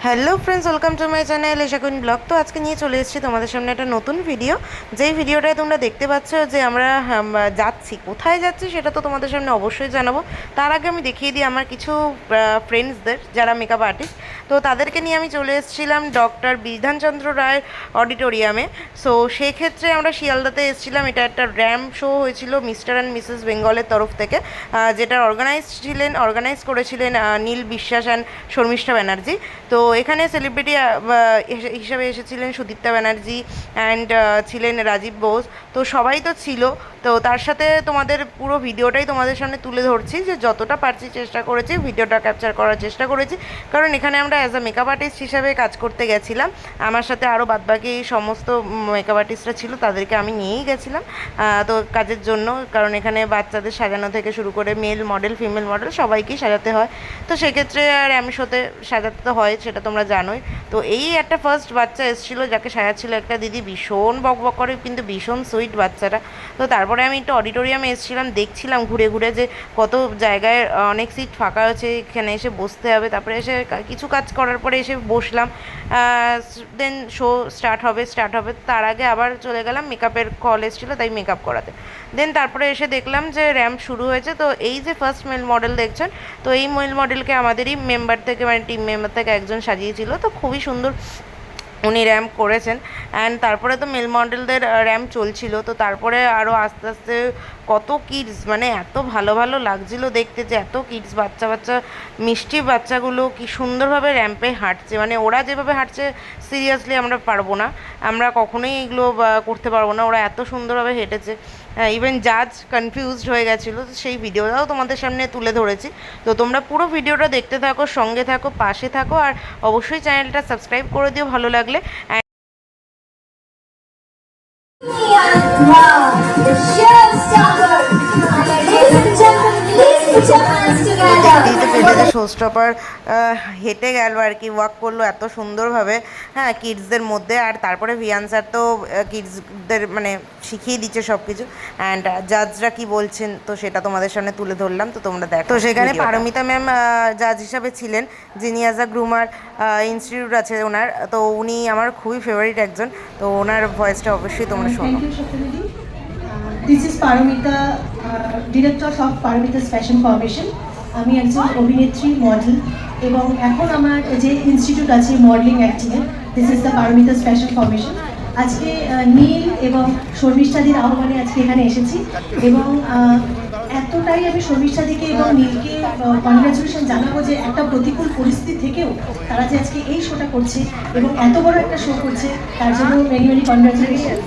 Hello friends, welcome to my channel Eshakun blog. তো আজকে নিয়ে চলে এসেছি তোমাদের সামনে একটা নতুন ভিডিও। যেই ভিডিওটায় তোমরা দেখতে পাচ্ছ যে আমরা যাচ্ছি, কোথায় যাচ্ছি সেটা তো তোমাদের সামনে অবশ্যই জানাবো। তার আগে আমি দেখিয়ে দিই আমার কিছু ফ্রেন্ডসদের যারা মেকআপ আর্টিস্ট, তো তাদেরকে নিয়ে আমি চলে এসেছিলাম ডক্টর বিধানচন্দ্র রায়ের অডিটোরিয়ামে। সো সেক্ষেত্রে আমরা শিয়ালদাতে এসেছিলাম। এটা একটা র্যাম্প শো হয়েছিল মিস্টার অ্যান্ড মিসেস বেঙ্গলের তরফ থেকে, যেটা অর্গানাইজ করেছিলেন নীল বিশ্বাস অ্যান্ড শর্মিষ্ঠা ব্যানার্জি। তো এখানে সেলিব্রিটি হিসাবে এসেছিলেন সুদীপ্তা ব্যানার্জি অ্যান্ড ছিলেন রাজীব বোস। তো সবাই তো ছিল। তো তার সাথে তোমাদের পুরো ভিডিওটাই তোমাদের সামনে তুলে ধরছি, যে যতটা পারছি চেষ্টা করেছি ভিডিওটা ক্যাপচার করার চেষ্টা করেছি, কারণ এখানে আমরা অ্যাজ আ মেকআপ আর্টিস্ট হিসাবে কাজ করতে গেছিলাম। আমার সাথে আরও বাদবাকি সমস্ত মেকআপ আর্টিস্টরা ছিল, তাদেরকে আমি নিয়েই গেছিলাম তো কাজের জন্য, কারণ এখানে বাচ্চাদের সাজানো থেকে শুরু করে মেল মডেল ফিমেল মডেল সবাইকেই সাজাতে হয়। তো সেক্ষেত্রে আর আমি সাথে সাজাতে তো হয়, সেটা তোমরা জানোই। তো এই একটা ফার্স্ট বাচ্চা এসেছিলো যাকে সাজাচ্ছিল একটা দিদি, ভীষণ বকবক করে কিন্তু ভীষণ সুইট বাচ্চাটা। তো তারপরে আমি একটু অডিটোরিয়ামে এসেছিলাম, দেখছিলাম ঘুরে ঘুরে যে কত জায়গায় অনেক সিট ফাঁকা আছে, এখানে এসে বসতে হবে। তারপরে এসে কিছু কাজ করার পরে এসে বসলাম। দেন শো স্টার্ট হবে। তার আগে আবার চলে গেলাম, মেকআপের কল এসেছিলো তাই মেকআপ করাতে। দেন তারপরে এসে দেখলাম যে র্যাম্প শুরু হয়েছে। তো এই যে ফার্স্ট মেল মডেল দেখছেন, তো এই মেল মডেলকে আমাদেরই মেম্বার থেকে, মানে টিম মেম্বার থেকে একজন সাজিয়েছিল। তো খুবই সুন্দর উনি র্যাম্প করেছেন। অ্যান্ড তারপরে তো মেল মডেলদের র্যাম্প চলছিল। তো তারপরে আরও আস্তে আস্তে কত কিডস, মানে এত ভালো ভালো লাগছিল দেখতে, যে এত কিডস বাচ্চা বাচ্চা মিষ্টি বাচ্চাগুলো কি সুন্দরভাবে র্যাম্পে হাঁটছে। মানে ওরা যেভাবে হাঁটছে সিরিয়াসলি আমরা পারবো না, আমরা কখনোই এগুলো করতে পারবো না। ওরা এত সুন্দরভাবে হেঁটেছে, ইভেন জাজ কনফিউজড হয়ে গেছিলো। সেই ভিডিওটাও তোমাদের সামনে তুলে ধরেছি। তো তোমরা পুরো ভিডিওটা দেখতে থাকো, সঙ্গে থাকো, পাশে থাকো, আর অবশ্যই চ্যানেলটা সাবস্ক্রাইব করে দিও ভালো লাগলে। শো স্টপার হেঁটে গেল আর কি, ওয়াক করলো এত সুন্দরভাবে, হ্যাঁ, কিডসদের মধ্যে। আর তারপরে ভিয়ান স্যার তো কিডসদের মানে শিখিয়ে দিচ্ছে সব কিছু। অ্যান্ড জাজরা কি বলছেন তো সেটা তোমাদের সামনে তুলে ধরলাম, তো তোমরা দেখো। তো সেখানে পারমিতা ম্যাম জাজ হিসাবে ছিলেন, যিনি অ্যাজ আ গ্রুমার ইনস্টিটিউট আছে ওনার। তো উনি আমার খুবই ফেভারিট একজন। তো ওনার ভয়েসটা অবশ্যই তোমরা শোনো। This is Paramita, Director of Paramita's Fashion Foundation. আমি একজন অভিনেত্রী, মডেল, এবং এখন আমার যে ইনস্টিটিউট আছে মডেলিং অ্যাক্টিংয়ের, this is the Paramita's fashion formation. আজকে নীল এবং শর্মিষ্ঠাদির আহ্বানে আজকে এখানে এসেছি, এবং এতটাই আমি শর্মিষ্ঠাদিকে এবং নীলকে কনগ্রাচুলেশন জানাবো যে একটা প্রতিকূল পরিস্থিতি থেকেও তারা যে আজকে এই শোটা করছে এবং এত বড় একটা শো করছে, তার জন্য মেনি মেনি কনগ্রাচুলেশন।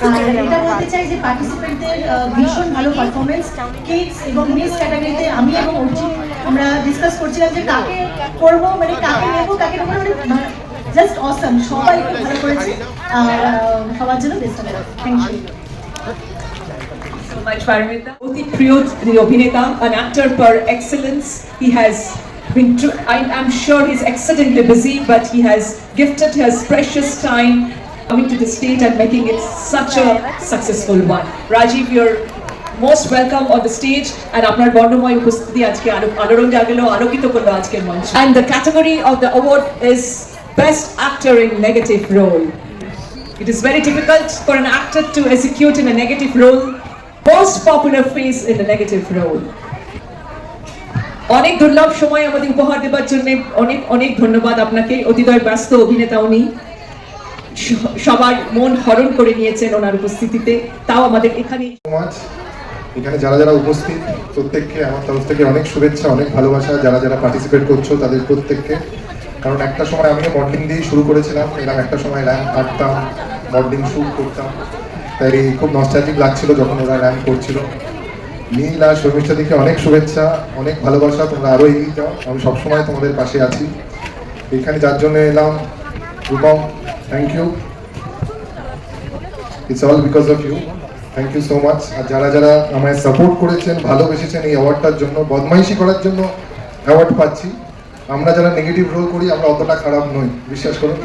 আর এটা বলতে চাই যে পার্টিসিপেন্টদের ভীষণ ভালো পারফরমেন্স। কিডস এবং মিস ক্যাটাগরিতে আমি এবং অর্জুন আমরা ডিসকাস করছিলাম যে কাকে করবো, মানে কাকে নেবো, কাকে নেবো, মানে জাস্ট অসাম, সবাই খুব ভালো করেছে। আর সবার জন্য best of luck. Thank you so much, Paramita. Oti Priyot, the Obhineta, an actor per excellence. He has been, I'm sure he's excellently busy, but he has gifted his precious time coming to the stage and making it such a successful one. Rajiv, you're most welcome on the stage, and আপনার বর্ণময় উপস্থিতি আজকে আলোড়ন জাগলো, আলোকিত করলো আজকের মঞ্চ। And the category of the award is Best Actor in Negative Role. It is very difficult for an actor to execute in a negative role. Most popular face in a negative role. অনেক দুর্লভ সময় আমাদের উপহার দেওয়ার জন্য অনেক অনেক ধন্যবাদ আপনাকে। অতিদয় ব্যস্ত অভিনেতা উনি, সবার মন হরণ করে নিয়েছেন ওনার উপস্থিতিতে, তাও আমাদের এখানে যারা যারা উপস্থিত প্রত্যেককে আমার তরফ থেকে অনেক শুভেচ্ছা, অনেক ভালোবাসা। যারা যারা পার্টিসিপেট করছো তাদের প্রত্যেককে, কারণ একটা সময় আমিও মডেলিং দিয়েই শুরু করেছিলাম, এরকম একটা সময় র্যাম্প কাটতাম, মডেলিং শ্যুট করতাম, তাই খুব নস্টালজিক লাগছিল যখন ওরা র্যাম্প করছিল। নীল আর শর্মিষ্ঠাদিকে অনেক শুভেচ্ছা, অনেক ভালোবাসা, তোমরা আরও এগিয়ে যাও, আমি সবসময় তোমাদের পাশে আছি। এখানে যার জন্য এলাম, Rupam, thank you, it's all because of you, thank you so much. আর যারা যারা আমায় সাপোর্ট করেছেন, ভালোবেসেছেন, এই অ্যাওয়ার্ডটার জন্য, বদমাইশি করার জন্য অ্যাওয়ার্ড পাচ্ছি। আমরা যারা নেগেটিভ রোল করি আমরা অতটা খারাপ নই, বিশ্বাস করুন।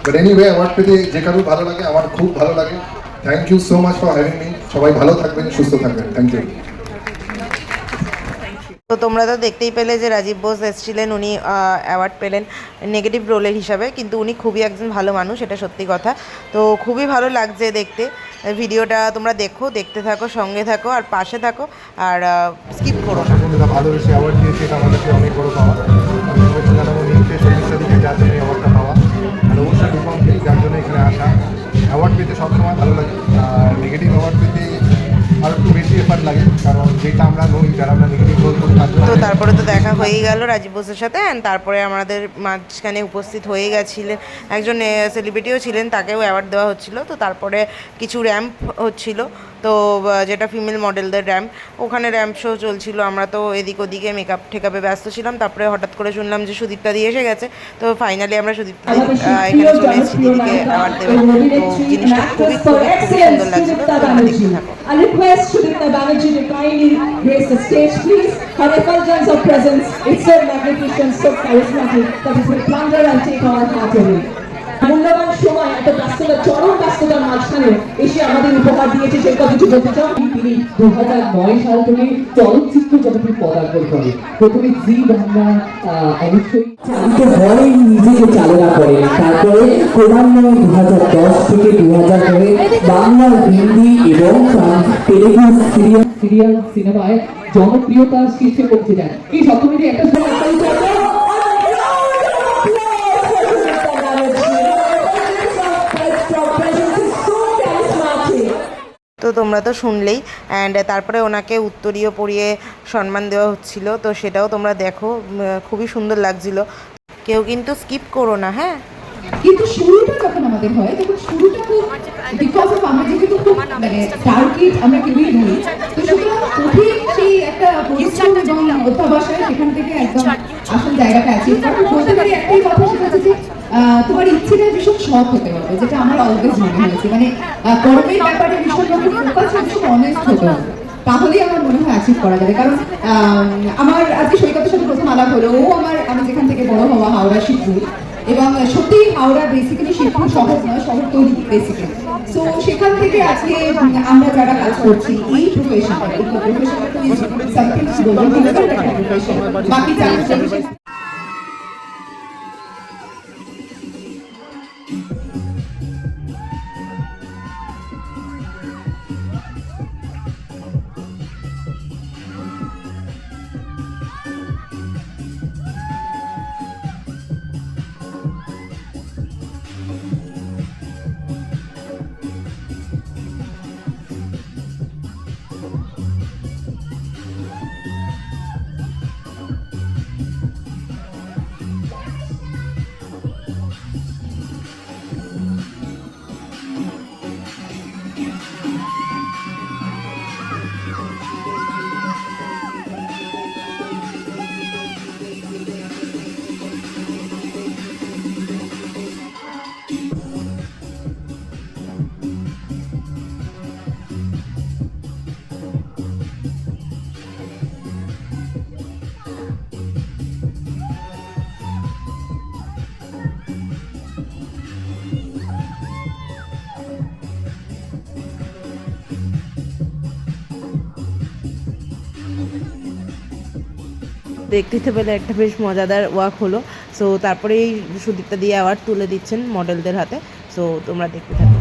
বাট এনিওয়ে, অ্যাওয়ার্ড পেতে যে কারোর ভালো লাগে, আমার খুব ভালো লাগে। Thank you so much for having me. সবাই ভালো থাকবেন, সুস্থ থাকবেন, থ্যাংক ইউ। তো তোমরা তো দেখতেই পেলে যে রাজীব বোস এসেছিলেন, উনি অ্যাওয়ার্ড পেলেন নেগেটিভ রোলের হিসাবে, কিন্তু উনি খুবই একজন ভালো মানুষ, এটা সত্যি কথা। তো খুবই ভালো লাগছে দেখতে। ভিডিওটা তোমরা দেখতে থাকো, সঙ্গে থাকো আর পাশে থাকো, আর স্কিপ করো না। বন্ধুরা ভালোবেসে অ্যাওয়ার্ড দিয়েছে, এটা আমাদেরকে অনেক বড় পাওয়া। আমি শুভেচ্ছা জানাবো নীলকে, সঙ্গীতা দিকে, যার জন্য অ্যাওয়ার্ডটা পাওয়া, আর অবশ্যই রূপমকে, যার জন্য এখানে আসা। অ্যাওয়ার্ড পেতে সবসময় ভালো লাগে, আর নেগেটিভ অ্যাওয়ার্ড পেতে আর একটু বেশি এফার্ট লাগে, কারণ যেটা আমরা নই, যারা আমরা নেগেটিভ রোল করি তার জন্য। তো তারপরে তো দেখা হয়েই গেল রাজীব বোসের সাথে, অ্যান্ড তারপরে আমাদের মাঝখানে উপস্থিত হয়ে গেছিলেন একজন সেলিব্রিটিও ছিলেন, তাকেও অ্যাওয়ার্ড দেওয়া হচ্ছিল। তো তারপরে কিছু র্যাম্প হচ্ছিল, তো যেটা ফিমেল মডেলদের র্যাম্প, ওখানে র্যাম্প শো চলছিল। আমরা তো এদিক ওদিকে মেকআপ ঠেকাপে ব্যস্ত ছিলাম। তারপরে হঠাৎ করে শুনলাম যে সুদীপ্তা দিয়ে এসে গেছে। তো ফাইনালি আমরা সুদীপ্তা এখানে চলে এসেছি দিদিকে অ্যাওয়ার্ড দেবে। তো জিনিসটা খুবই খুবই খুবই সুন্দর লাগছিল, তোমরা দেখতে থাকো। I request Sudipta Banerjee to kindly grace the stage, please. Her effulgence of presence is so magnificent, so charismatic that it will plunder and take our heart away. মূল্যবান সময় এত ব্যস্ততা, চরম ব্যস্ততার মাঝখানে এসে আমাদের উপহার দিয়েছে, সেই কথা কিছু বলতে চাও? তিনি 2009 সাল থেকে চলচ্চিত্র জগতে পদার্পণ করেন। প্রথমে জি বাংলা অবশ্যই চালিত হয়, নিজেকে চালনা করেন। তারপরে ক্রমান্বয়ে 2010 থেকে 2000 করে বাংলা, হিন্দি এবং তেলেগু সিনেমায় জনপ্রিয়তার শীর্ষে পৌঁছে যান। এই সপ্তমীতে একটা তো তোমরা তো শুনলেই, অ্যান্ড তারপরে ওনাকে উত্তরীয় পরিয়ে সম্মান দেওয়া হচ্ছিল, তো সেটাও তোমরা দেখো, খুবই সুন্দর লাগছিল। কেউ কিন্তু স্কিপ করো না, হ্যাঁ। কিন্তু শুরুটা যখন আমাদের হয় তখন শুরুটা খুব বিকজ অফ আমরা যেহেতু খুব মানে টার্গেট আমরা কেউই ধরি, তো সুতরাং কঠিন সেই একটা পরিশ্রম এবং অত্যাবসায় সেখান থেকে একদম আসল জায়গাটা অ্যাচিভ করা। বলতে পারি একটাই কথা, সেটা হচ্ছে যে তোমার ইচ্ছেটা ভীষণ শখ হতে হবে, যেটা আমার অলওয়েজ মনে হয়েছে। মানে কর্মের ব্যাপারে ভীষণ ফোকাস, ভীষণ অনেস্ট হতে হবে, তাহলেই আমার মনে হয় অ্যাচিভ করা যাবে। কারণ আমার আজকে সৈকতের সাথে প্রথম আলাপ হলো, ও আমি যেখান থেকে বড় হওয়া হাওড়া শিবপুর, এবং সত্যি হাওড়া বেসিক্যালি শিবপুর শহর নয়, শহর তৈরি বেসিক্যালি। সো সেখান থেকে আজকে আমরা যারা কাজ করছি এই প্রফেশনে, এই প্রফেশনটা তো সামথিং প্রফেশন, বাকি চাকরি। দেখতে পেলে একটা বেশ মজাদার ওয়াক হলো। সো তারপরেই সুদীপ্তা দিয়ে অ্যাওয়ার্ড তুলে দিচ্ছেন মডেলদের হাতে। সো তোমরা দেখতে থাকো।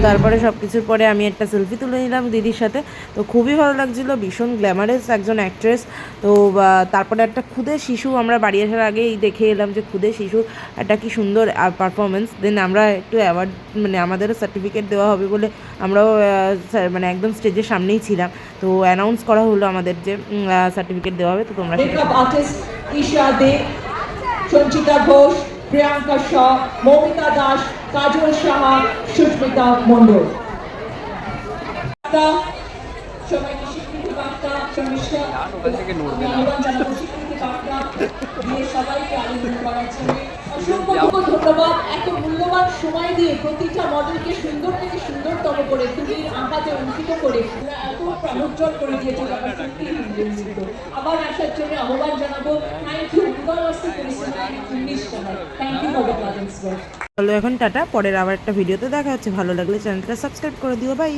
তারপরে সব কিছুর পরে আমি একটা সেলফি তুলে নিলাম দিদির সাথে। তো খুবই ভালো লাগছিল, ভীষণ গ্ল্যামারাস একজন অ্যাক্ট্রেস। তো তারপরে একটা খুদে শিশু, আমরা বাড়ি আসার আগেই দেখে এলাম যে খুদে শিশু একটা কি সুন্দর পারফরমেন্স। দেন আমরা একটু অ্যাওয়ার্ড, মানে আমাদেরও সার্টিফিকেট দেওয়া হবে বলে আমরাও মানে একদম স্টেজের সামনেই ছিলাম। তো অ্যানাউন্স করা হলো আমাদের যে সার্টিফিকেট দেওয়া হবে। তো তোমরা সঞ্চিতা ঘোষ, প্রিয়াঙ্কা শাহ, মৌমিতা দাস, কাজল সাহা, সুস্মিতা মণ্ডল। সবাইকে স্বীকৃতি বার্তা সবাইকে আলিঙ্গন করার জন্য অসংখ্য ধন্যবাদ এত মূল্যবান সময় দিয়ে প্রতিটা মডেলকে সুন্দর থেকে সুন্দরতম করে তুমি আঁকাতে অঙ্কিত করে তোমরা এত প্রাণোজ্জ্বল করে দিয়েছো আমরা সত্যি আনন্দিত। আবার আসার জন্য আহ্বান জানাবো। থ্যাংক ইউ উদারস্ত পরিশ্রম 19 টাকা। Thank you for the presence. চলো এখন টাটা, পরের আবার একটা ভিডিওতে দেখা হচ্ছে। ভালো লাগলে চ্যানেলটা সাবস্ক্রাইব করে দিও, বাই।